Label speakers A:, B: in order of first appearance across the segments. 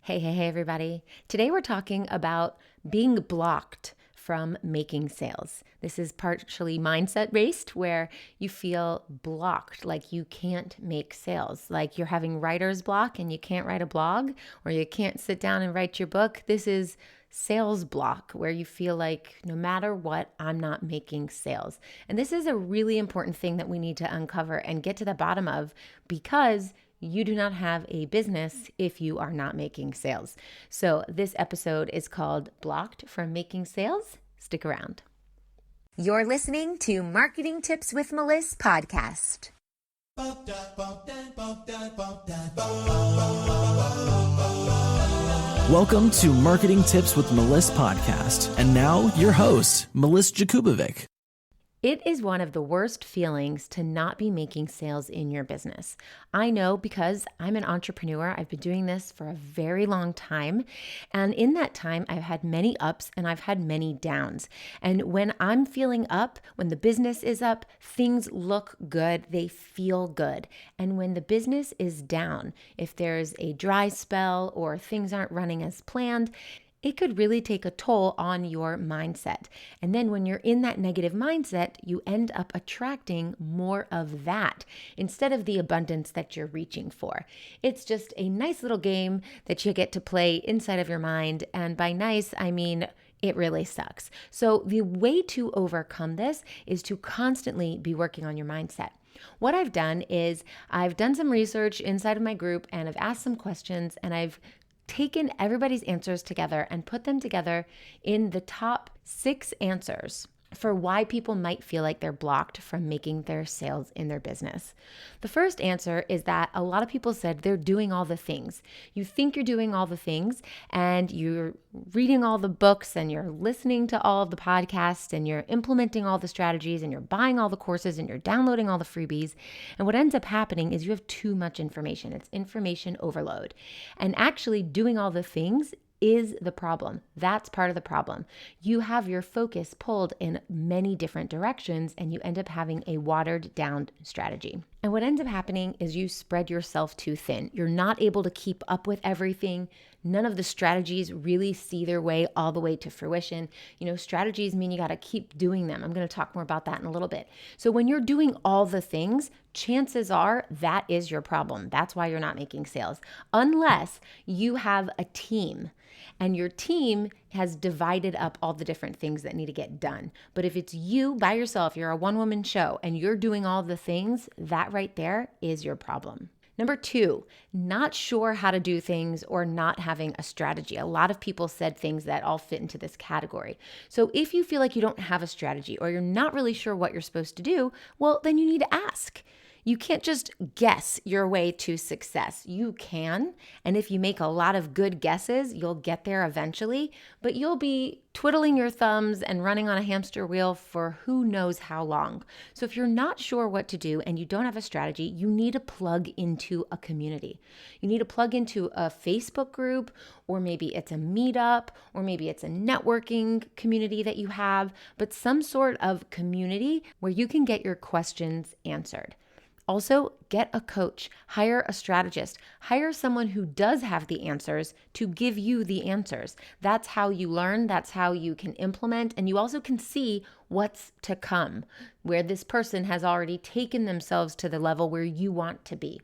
A: Hey, everybody. Today we're talking about being blocked from making sales. This is partially mindset based, where you feel blocked, like you can't make sales, like you're having writer's block and you can't write a blog, or you can't sit down and write your book. This is sales block, where you feel like no matter what, I'm not making sales. And this is a really important thing that we need to uncover and get to the bottom of, because you do not have a business if you are not making sales. So this episode is called Blocked from Making Sales. Stick around.
B: You're listening to Marketing Tips with Meliss podcast.
C: Welcome to Marketing Tips with Meliss podcast. And now your host, Meliss-Ep.
A: It is one of the worst feelings to not be making sales in your business. I know, because I'm an entrepreneur. I've been doing this for a very long time. And in that time, I've had many ups and I've had many downs. And when I'm feeling up, when the business is up, things look good, they feel good. And when the business is down, if there's a dry spell or things aren't running as planned, it could really take a toll on your mindset. And then when you're in that negative mindset, you end up attracting more of that instead of the abundance that you're reaching for. It's just a nice little game that you get to play inside of your mind. And by nice, I mean it really sucks. So the way to overcome this is to constantly be working on your mindset. What I've done is I've done some research inside of my group, and I've asked some questions, and I've taken everybody's answers together and put them together in the top 6 answers for why people might feel like they're blocked from making their sales in their business. The first answer is that a lot of people said they're doing all the things. You think you're doing all the things, and you're reading all the books, and you're listening to all of the podcasts, and you're implementing all the strategies, and you're buying all the courses, and you're downloading all the freebies. And what ends up happening is you have too much information. It's information overload. And actually doing all the things is the problem. That's part of the problem. You have your focus pulled in many different directions, and you end up having a watered down strategy. And what ends up happening is you spread yourself too thin. You're not able to keep up with everything. None of the strategies really see their way all the way to fruition. Strategies mean you got to keep doing them. I'm going to talk more about that in a little bit. So when you're doing all the things, chances are that is your problem. That's why you're not making sales. Unless you have a team and your team has divided up all the different things that need to get done. But if it's you by yourself, you're a one-woman show and you're doing all the things, that right there is your problem. Number 2, not sure how to do things or not having a strategy. A lot of people said things that all fit into this category. So if you feel like you don't have a strategy or you're not really sure what you're supposed to do, well, then you need to ask. You can't just guess your way to success. You can, and if you make a lot of good guesses, you'll get there eventually, but you'll be twiddling your thumbs and running on a hamster wheel for who knows how long. So if you're not sure what to do and you don't have a strategy, you need to plug into a community. You need to plug into a Facebook group, or maybe it's a meetup, or maybe it's a networking community that you have, but some sort of community where you can get your questions answered. Also, get a coach, hire a strategist, hire someone who does have the answers to give you the answers. That's how you learn, that's how you can implement, and you also can see what's to come, where this person has already taken themselves to the level where you want to be.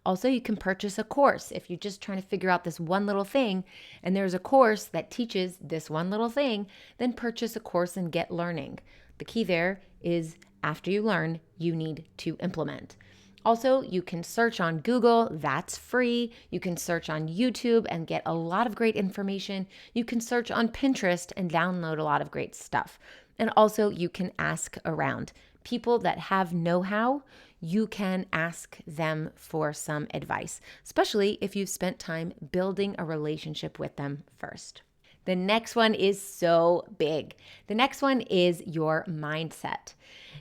A: Also, you can purchase a course if you're just trying to figure out this one little thing, and there's a course that teaches this one little thing, then purchase a course and get learning. The key there is, after you learn, you need to implement. Also, you can search on Google, that's free. You can search on YouTube and get a lot of great information. You can search on Pinterest and download a lot of great stuff. And also, you can ask around. People that have know-how, you can ask them for some advice, especially if you've spent time building a relationship with them first. The next one is so big. The next one is your mindset.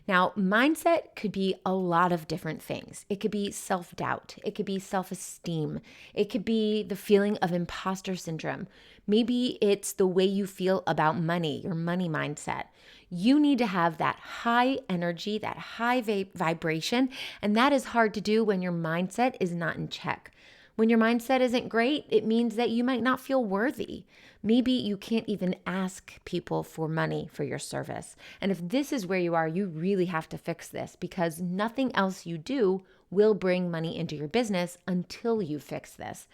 A: Now, mindset could be a lot of different things. It could be self-doubt. It could be self-esteem. It could be the feeling of imposter syndrome. Maybe it's the way you feel about money, your money mindset. You need to have that high energy, that high vibration, and that is hard to do when your mindset is not in check. When your mindset isn't great, it means that you might not feel worthy. Maybe you can't even ask people for money for your service. And if this is where you are, you really have to fix this because nothing else you do will bring money into your business until you fix this.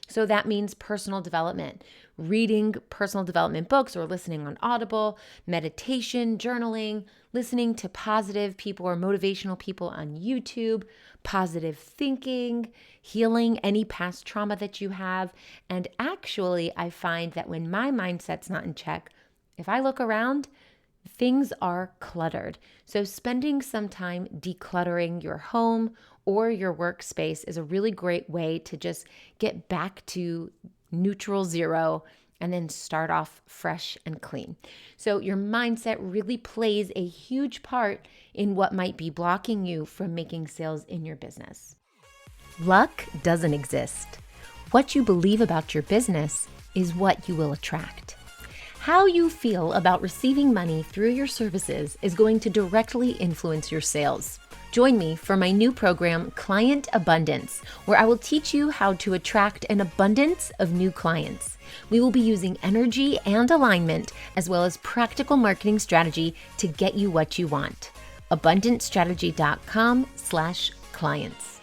A: So that means personal development, reading personal development books or listening on Audible, meditation, journaling, listening to positive people or motivational people on YouTube, positive thinking, healing any past trauma that you have. And actually, I find that when my mindset's not in check, if I look around, things are cluttered. So spending some time decluttering your home or your workspace is a really great way to just get back to neutral zero and then start off fresh and clean. So your mindset really plays a huge part in what might be blocking you from making sales in your business. Luck doesn't exist. What you believe about your business is what you will attract. How you feel about receiving money through your services is going to directly influence your sales. Join me for my new program, Client Abundance, where I will teach you how to attract an abundance of new clients. We will be using energy and alignment, as well as practical marketing strategy to get you what you want. abundancestrategy.com/clients.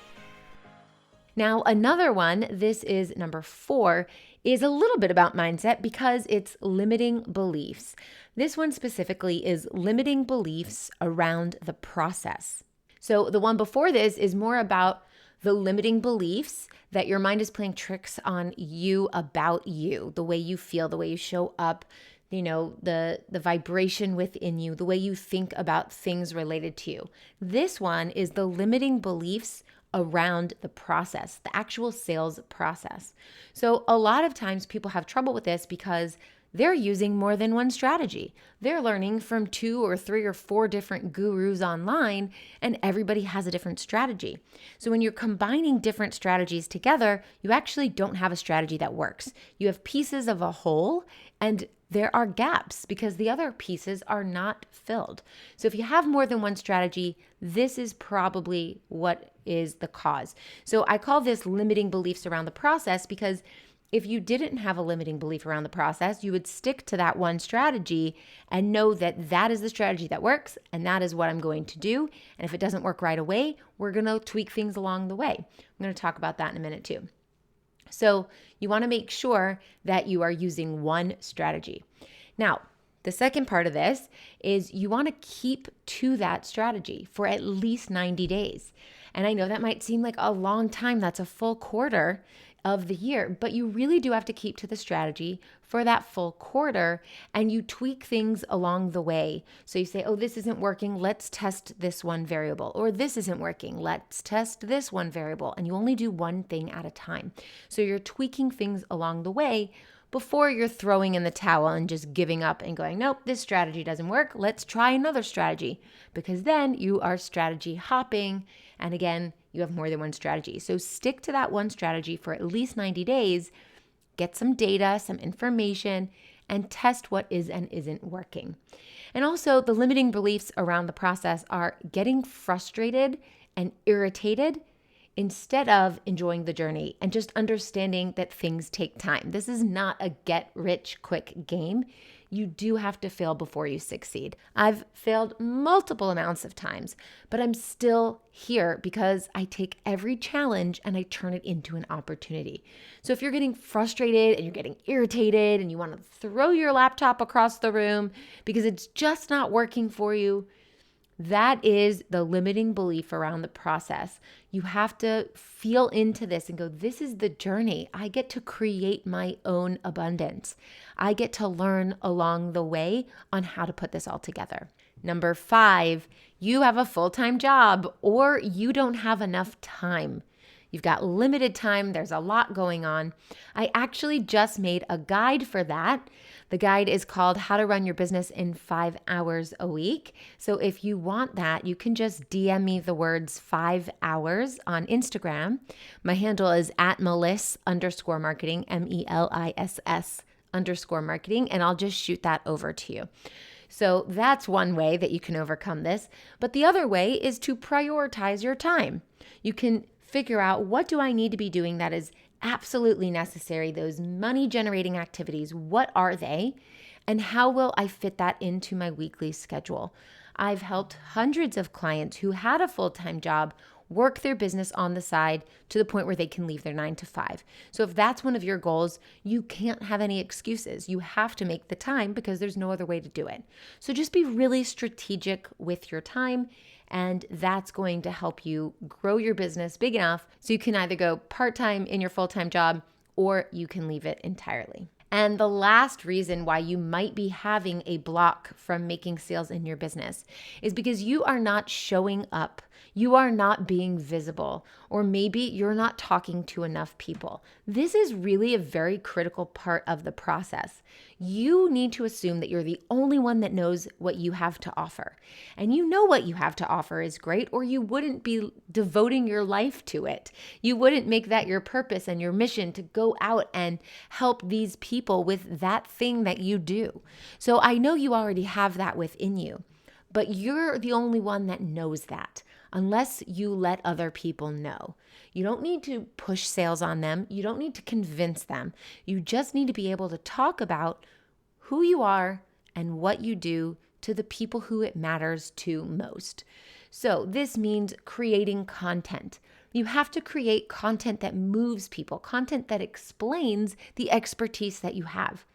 A: Now, another one, this is number 4, is a little bit about mindset because it's limiting beliefs. This one specifically is limiting beliefs around the process. So the one before this is more about the limiting beliefs that your mind is playing tricks on you about you, the way you feel, the way you show up, the vibration within you, the way you think about things related to you. This one is the limiting beliefs around the process, the actual sales process. So a lot of times people have trouble with this because they're using more than one strategy. They're learning from 2 or 3 or 4 different gurus online, and everybody has a different strategy. So when you're combining different strategies together, you actually don't have a strategy that works. You have pieces of a whole, and there are gaps because the other pieces are not filled. So if you have more than one strategy, this is probably what is the cause. So I call this limiting beliefs around the process because if you didn't have a limiting belief around the process, you would stick to that one strategy and know that that is the strategy that works and that is what I'm going to do. And if it doesn't work right away, we're going to tweak things along the way. I'm going to talk about that in a minute too. So you want to make sure that you are using one strategy. Now, the second part of this is you want to keep to that strategy for at least 90 days. And I know that might seem like a long time. That's a full quarter of the year, but you really do have to keep to the strategy for that full quarter, and you tweak things along the way. So you say, oh, this isn't working, let's test this one variable, or this isn't working, let's test this one variable, and you only do one thing at a time. So you're tweaking things along the way before you're throwing in the towel and just giving up and going, nope, this strategy doesn't work, let's try another strategy, because then you are strategy hopping, and again, you have more than one strategy. So stick to that one strategy for at least 90 days, get some data, some information, and test what is and isn't working. And also the limiting beliefs around the process are getting frustrated and irritated instead of enjoying the journey and just understanding that things take time. This is not a get rich quick game. You do have to fail before you succeed. I've failed multiple amounts of times, but I'm still here because I take every challenge and I turn it into an opportunity. So if you're getting frustrated and you're getting irritated and you want to throw your laptop across the room because it's just not working for you, that is the limiting belief around the process. You have to feel into this and go, this is the journey. I get to create my own abundance. I get to learn along the way on how to put this all together. Number 5, you have a full-time job or you don't have enough time. You've got limited time. There's a lot going on. I actually just made a guide for that. The guide is called How to Run Your Business in 5 Hours a Week. So if you want that, you can just DM me the words 5 hours on Instagram. My handle is at Meliss_marketing, MELISS_marketing, and I'll just shoot that over to you. So that's one way that you can overcome this. But the other way is to prioritize your time. You can figure out, what do I need to be doing that is absolutely necessary, those money generating activities, what are they? And how will I fit that into my weekly schedule? I've helped hundreds of clients who had a full-time job work their business on the side to the point where they can leave their 9 to 5. So if that's one of your goals, you can't have any excuses. You have to make the time because there's no other way to do it. So just be really strategic with your time, and that's going to help you grow your business big enough so you can either go part-time in your full-time job or you can leave it entirely. And the last reason why you might be having a block from making sales in your business is because you are not showing up. You are not being visible, or maybe you're not talking to enough people. This is really a very critical part of the process. You need to assume that you're the only one that knows what you have to offer. And you know what you have to offer is great, or you wouldn't be devoting your life to it. You wouldn't make that your purpose and your mission to go out and help these people with that thing that you do. So I know you already have that within you, but you're the only one that knows that, unless you let other people know. You don't need to push sales on them. You don't need to convince them. You just need to be able to talk about who you are and what you do to the people who it matters to most. So this means creating content. You have to create content that moves people, content that explains the expertise that you have.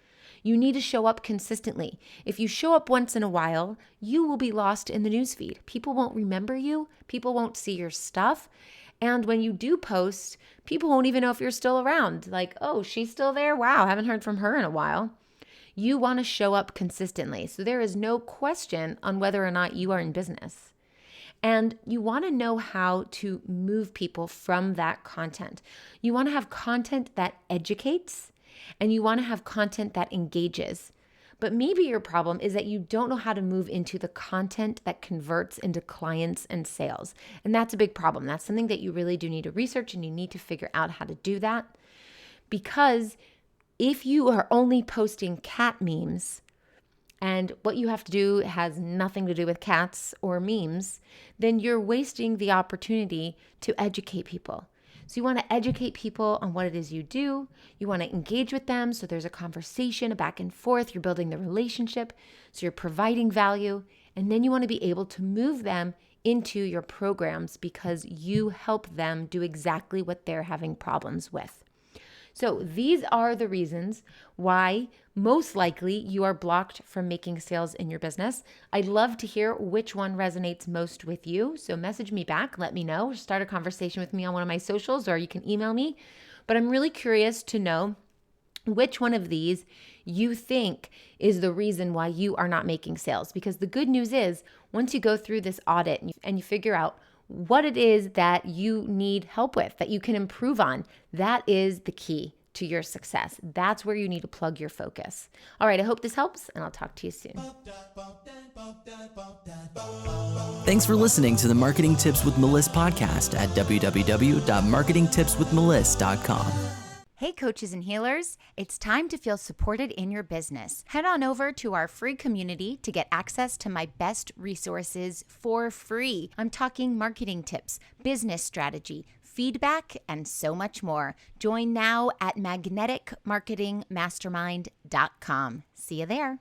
A: You need to show up consistently. If you show up once in a while, you will be lost in the newsfeed. People won't remember you. People won't see your stuff. And when you do post, people won't even know if you're still around. Like, oh, she's still there? Wow, haven't heard from her in a while. You want to show up consistently. So there is no question on whether or not you are in business. And you want to know how to move people from that content. You want to have content that educates, and you want to have content that engages. But maybe your problem is that you don't know how to move into the content that converts into clients and sales. And that's a big problem. That's something that you really do need to research, and you need to figure out how to do that. Because if you are only posting cat memes, and what you have to do has nothing to do with cats or memes, then you're wasting the opportunity to educate people. So you want to educate people on what it is you do. You want to engage with them so there's a conversation, a back and forth. You're building the relationship, so you're providing value. And then you want to be able to move them into your programs because you help them do exactly what they're having problems with. So these are the reasons why most likely you are blocked from making sales in your business. I'd love to hear which one resonates most with you. So message me back, let me know, start a conversation with me on one of my socials, or you can email me. But I'm really curious to know which one of these you think is the reason why you are not making sales. Because the good news is, once you go through this audit and you figure out what it is that you need help with, that you can improve on, that is the key to your success. That's where you need to plug your focus. All right, I hope this helps, and I'll talk to you soon.
C: Thanks for listening to the Marketing Tips with Meliss podcast at www.marketingtipswithmeliss.com.
B: Hey, coaches and healers, it's time to feel supported in your business. Head on over to our free community to get access to my best resources for free. I'm talking marketing tips, business strategy, feedback, and so much more. Join now at magneticmarketingmastermind.com. See you there.